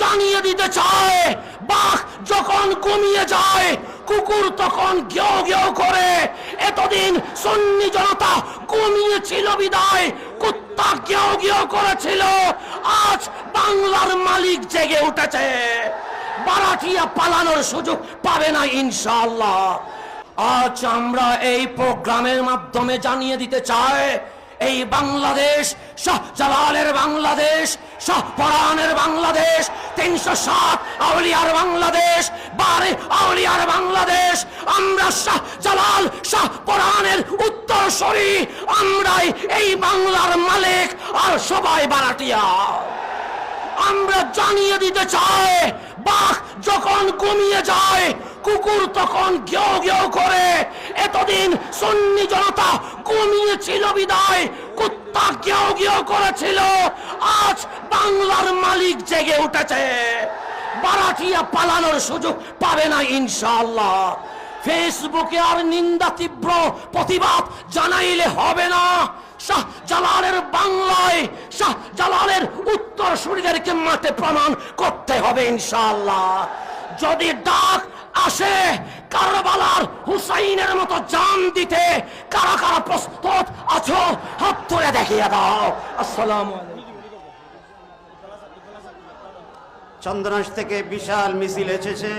জানিয়ে দিতে চাই, বাঘ যখন ঘুমিয়ে যায় কুকুর তখন ঘেউ ঘেউ করে। এতদিন সুন্নি জনতা ঘুমিয়েছিল বিদায় কুত্তা ঘেউ ঘেউ করেছিল। আজ বাংলার মালিক জেগে উঠেছে, বারাটিয়া পালানোর সুযোগ পাবে না ইনশাআল্লাহ। আজ আমরা এই প্রোগ্রামের মাধ্যমে জানিয়ে দিতে চাই, এই বাংলাদেশ শাহজালালের বাংলাদেশ, শাহপরানের বাংলাদেশ, 307 আউলিয়ার বাংলাদেশ, 12 আউলিয়ার বাংলাদেশ। আমরা শাহজালাল শাহপরানের উত্তরসূরি, আমরাই এই বাংলার মালিক, আর সবাই বারাটিয়া। আমরা জানিয়ে দিতে চাই, বাঘ যখন ঘুমিয়ে যায় কুকুর তখন ঘেউ ঘেউ করে। এতদিন সুন্নি জনতা ঘুমিয়েছিল বিদায় কুত্তা ঘেউ ঘেউ করেছিল। আজ বাংলার মালিক জেগে উঠেছে, বারাটিয়া পালানোর সুযোগ পাবে না ইনশাআল্লাহ। ফেসবুকে আর নিন্দা তীব্র প্রতিবাদ জানাইলে হবে না। শাহজালালের বাংলায় শাহজালালের উত্তরসূরিদেরকে মাঠে প্রমাণ করতে হবে ইনশাআল্লাহ। যদি ডাক আসে কারবালার হুসাইনের মতো জান দিতে, কারা কারা প্রস্তুত আছো হাত তুলে দেখিয়ে দাও। আসসালামু আলাইকুম। চন্দনাইশ থেকে বিশাল মিছিল এসেছে।